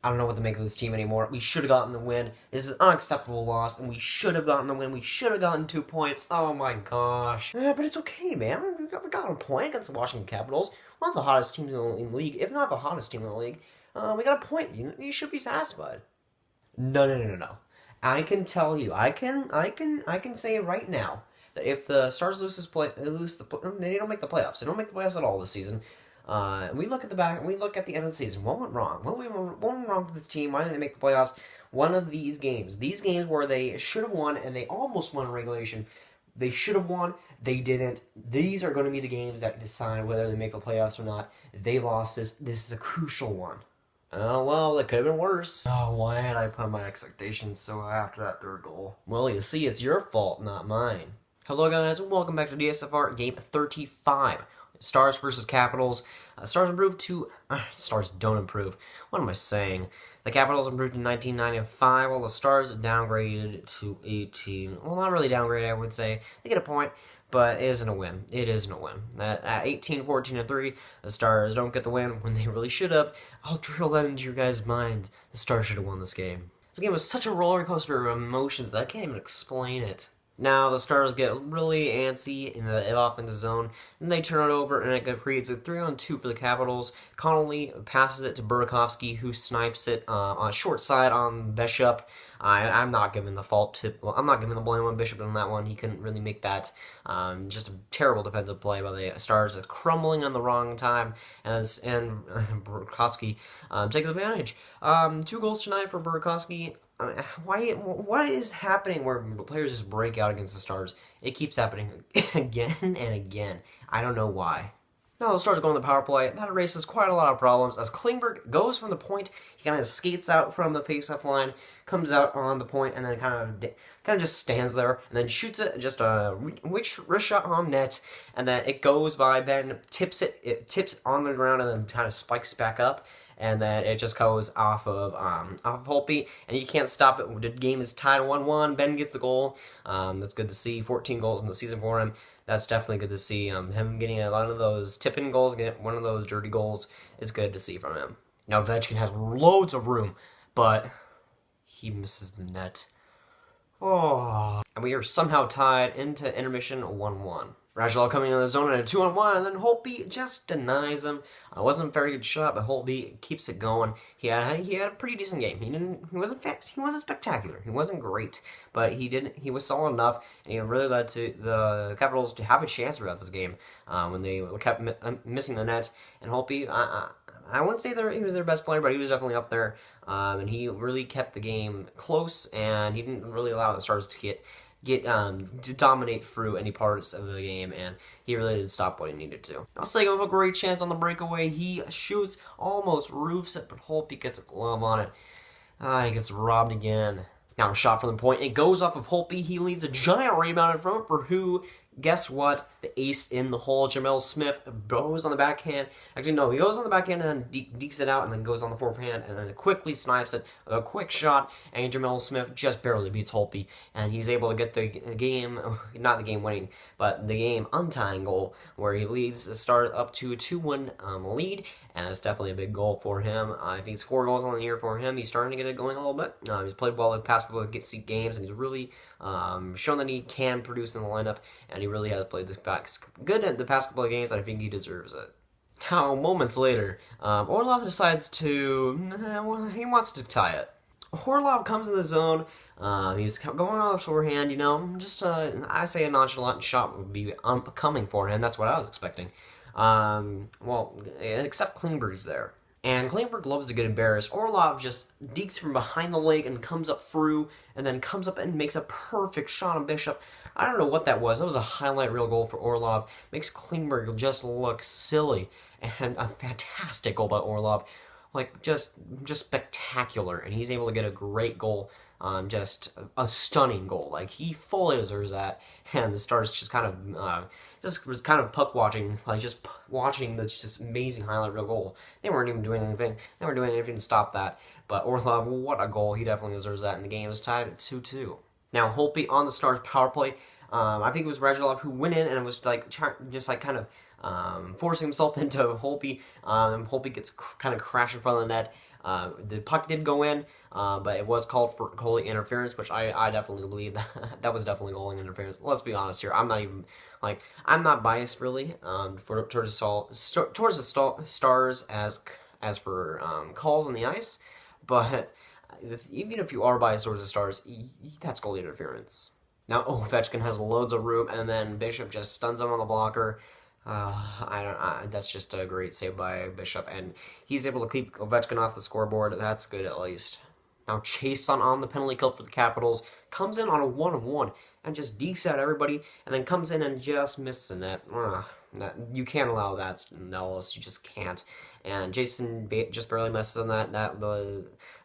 I don't know what to make of this team anymore. We should have gotten the win. This is an unacceptable loss, and we should have gotten the win. We should have gotten 2 points. Oh my gosh. But it's okay, man. We got a point against the Washington Capitals. One of the hottest teams in the league, if not the hottest team in the league. We got a point. You should be satisfied. No. I can tell you. I can say right now that if the Stars they don't make the playoffs. They don't make the playoffs at all this season. We look at the end of the season. What went wrong? What went wrong for this team? Why didn't they make the playoffs? One of these games where they should have won and they almost won in regulation. They should have won. They didn't. These are going to be the games that decide whether they make the playoffs or not. If they lost this is a crucial one. Oh, well, it could have been worse. Oh, why had I put my expectations so high after that third goal? Well, you see, it's your fault, not mine. Hello, guys, and welcome back to DSFR Game 35. Stars versus Capitals. Stars improved to... Stars don't improve. What am I saying? The Capitals improved in 1995, while the Stars downgraded to 18. Well, not really downgraded, I would say. They get a point, but it isn't a win. It isn't a win. At 18, 14, and 3, the Stars don't get the win when they really should have. I'll drill that into your guys' minds. The Stars should have won this game. This game was such a roller coaster of emotions that I can't even explain it. Now the Stars get really antsy in the offensive zone, and they turn it over, and it creates a 3-on-2 for the Capitals. Connolly passes it to Burakovsky, who snipes it on a short side on Bishop. I'm not giving the I'm not giving the blame on Bishop on that one. He couldn't really make that. Just a terrible defensive play by the Stars. It's crumbling on the wrong time, and Burakovsky takes advantage. 2 goals tonight for Burakovsky. What is happening where players just break out against the Stars? It keeps happening again and again. I don't know why. Now the Stars go on the power play. That erases quite a lot of problems. As Klingberg goes from the point, he kind of skates out from the face-off line, comes out on the point, and then kind of just stands there, and then shoots it, just a wrist shot on net, and then it goes by Ben, tips on the ground, and then kind of spikes back up. And then it just goes off of Holtby, and you can't stop it. The game is tied 1-1. Ben gets the goal. That's good to see. 14 goals in the season for him. That's definitely good to see. Him getting a lot of those tip-in goals, getting one of those dirty goals. It's good to see from him. Now Ovechkin has loads of room, but he misses the net. Oh, and we are somehow tied into intermission 1-1. Radulov coming into the zone in a 2-on-1, and then Holtby just denies him. It wasn't a very good shot, but Holtby keeps it going. He had a pretty decent game. He wasn't spectacular. He wasn't great, but he was solid enough, and he really led to the Capitals to have a chance throughout this game when they kept missing the net. And Holtby, I wouldn't say that he was their best player, but he was definitely up there, and he really kept the game close, and he didn't really allow the Stars to to dominate through any parts of the game, and he really did stop what he needed to. Now Seguin with a great chance on the breakaway. He shoots, almost roofs it, but Holtby gets a glove on it. He gets robbed again. Now a shot from the point. It goes off of Holtby. He leaves a giant rebound in front for who? Guess what? The ace in the hole. Jamel Smith goes on the backhand. Actually, no, he goes on the backhand and then dekes it out and then goes on the forehand and then quickly snipes it with a quick shot. And Jamel Smith just barely beats Holtby. And he's able to get the game, not the game winning, but the game untying goal where he leads the Stars up to a 2-1 lead. And it's definitely a big goal for him. I think it's 4 goals on the year for him. He's starting to get it going a little bit. He's played well in past couple of games, and he's really shown that he can produce in the lineup, and he really has played good at the past couple of games, and I think he deserves it. Now, moments later, Orlov decides he wants to tie it. Orlov comes in the zone. He's going on the forehand, I say a nonchalant shot would be coming for him. That's what I was expecting. Except Klingberg's there. And Klingberg loves to get embarrassed. Orlov just dekes from behind the leg and comes up through, and then comes up and makes a perfect shot on Bishop. I don't know what that was. That was a highlight reel goal for Orlov. Makes Klingberg just look silly. And a fantastic goal by Orlov. Just spectacular. And he's able to get a great goal. Just a stunning goal. He fully deserves that. And the Stars just kind of puck watching, just watching this just amazing highlight reel goal. They weren't even doing anything. They weren't doing anything to stop that. But Orlov, what a goal! He definitely deserves that. And the game is tied at 2-2. Now Holtby on the Stars power play. I think it was Radulov who went in and was kind of forcing himself into Holtby. Holtby gets kind of crashed in front of the net. The puck did go in, but it was called for goalie interference, which I definitely believe that was definitely goalie interference. Let's be honest here. I'm not biased really towards the Stars as for calls on the ice, but even if you are biased towards the Stars, that's goalie interference. Now Ovechkin has loads of room, and then Bishop just stuns him on the blocker. That's just a great save by Bishop, and he's able to keep Ovechkin off the scoreboard. That's good at least. Now Chason on the penalty kill for the Capitals comes in on a 1-on-1 and just dekes out everybody, and then comes in and just misses the net. You can't allow that, Nellis. You just can't. And Jason just barely messes on that.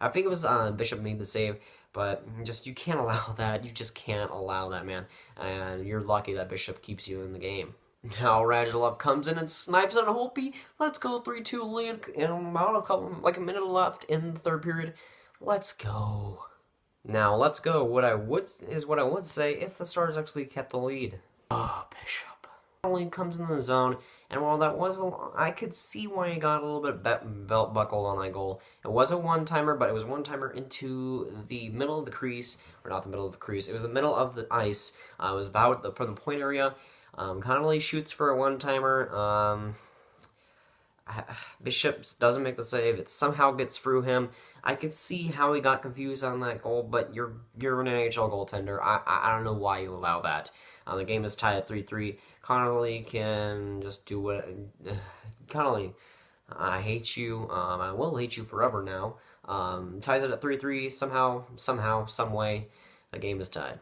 I think it was Bishop made the save. But you can't allow that. You just can't allow that, man. And you're lucky that Bishop keeps you in the game. Now Radulov comes in and snipes on a Holtby. Let's go 3-2 lead in about a minute left in the third period. Let's go. Now let's go. What I would say if the Stars actually kept the lead. Oh, Bishop. Only comes in the zone, and while that was I could see why he got a little bit belt buckled on that goal. It was a one-timer, but it was one-timer into the middle of the crease, or not the middle of the crease. It was the middle of the ice. It was about from the point area. Connolly shoots for a one-timer. Bishop doesn't make the save. It somehow gets through him. I could see how he got confused on that goal, but you're an NHL goaltender. I don't know why you allow that. The game is tied at 3-3. Connolly can just do what... Connolly, I hate you. I will hate you forever now. Ties it at 3-3. Somehow, some way, the game is tied.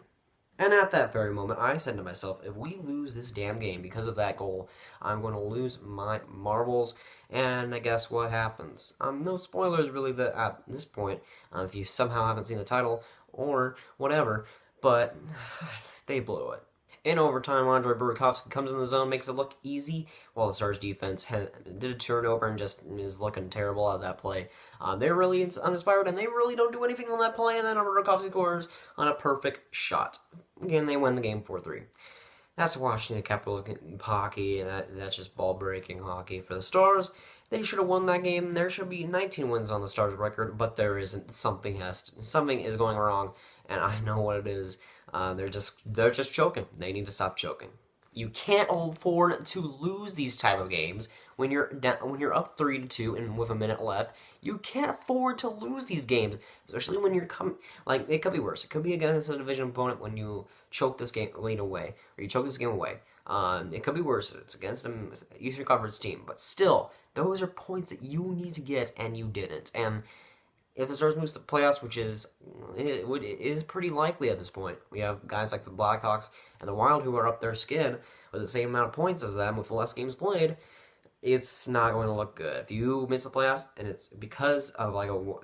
And at that very moment, I said to myself, if we lose this damn game because of that goal, I'm going to lose my marbles. And I guess what happens? No spoilers really at this point, if you somehow haven't seen the title or whatever, but they blew it. In overtime, Andrei Burakovsky comes in the zone, makes it look easy, while the Stars defense did a turnover and just is looking terrible at that play. They're really uninspired, and they really don't do anything on that play, and then Burakovsky scores on a perfect shot. Again, they win the game 4-3. That's Washington Capitals hockey, that's just ball-breaking hockey for the Stars. They should have won that game. There should be 19 wins on the Stars record, but there isn't. Something is going wrong, and I know what it is. They're just choking. They need to stop choking. You can't afford to lose these type of games when you're up 3-2 and with a minute left. You can't afford to lose these games, especially when you're it could be worse. It could be against a division opponent when you choke this game lead away, or you choke this game away. It could be worse. It's against an Eastern Conference team, but still, those are points that you need to get, and you didn't. And if the Stars moves to the playoffs, which is pretty likely at this point, we have guys like the Blackhawks and the Wild who are up their skin with the same amount of points as them with less games played. It's not going to look good. If you miss the playoffs, and it's because of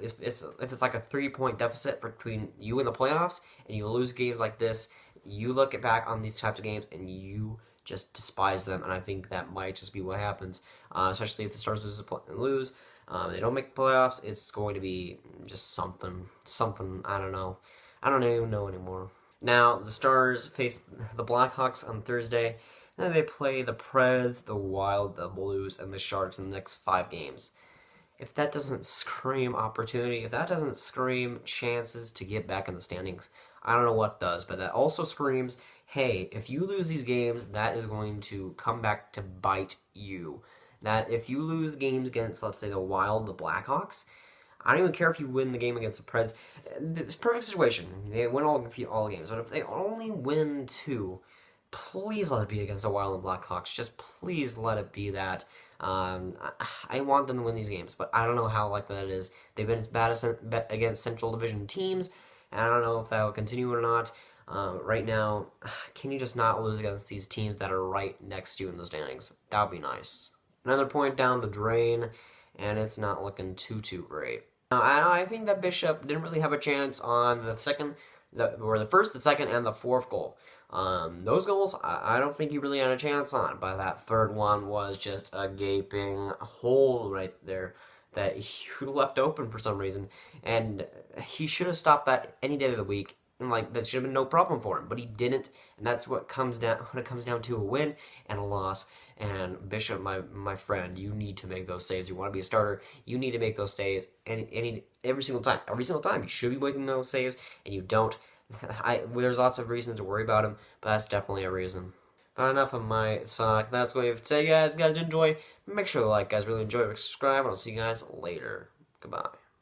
if it's like a 3-point deficit between you and the playoffs, and you lose games like this, you look back on these types of games and you just despise them. And I think that might just be what happens, especially if the Stars lose. They don't make the playoffs. It's going to be just something. I don't know. I don't even know anymore. Now the Stars face the Blackhawks on Thursday. Then they play the Preds, the Wild, the Blues, and the Sharks in the next 5 games. If that doesn't scream opportunity, if that doesn't scream chances to get back in the standings, I don't know what does. But that also screams, hey, if you lose these games, that is going to come back to bite you. That if you lose games against, let's say, the Wild, the Blackhawks, I don't even care if you win the game against the Preds. It's a perfect situation. They win all games. But if they only win 2, please let it be against the Wild and Blackhawks. Just please let it be that. I want them to win these games, but I don't know how likely that is. They've been as bad against Central Division teams, and I don't know if that will continue or not. Right now, can you just not lose against these teams that are right next to you in the standings? That would be nice. Another point down the drain, and it's not looking too great. Now, I think that Bishop didn't really have a chance on the first, the second, and the fourth goal. Those goals, I don't think he really had a chance on, but that third one was just a gaping hole right there that he left open for some reason, and he should have stopped that any day of the week, And like that should have been no problem for him, but he didn't, and that's what comes down when it comes down to a win and a loss. And Bishop, my friend, you need to make those saves. You want to be a starter, you need to make those saves every single time. Every single time, you should be making those saves, and you don't. There's lots of reasons to worry about him, but that's definitely a reason. But enough of my talk. That's what we have to say, guys. Guys, did enjoy. Make sure to like, guys. Really enjoy. Subscribe. And I'll see you guys later. Goodbye.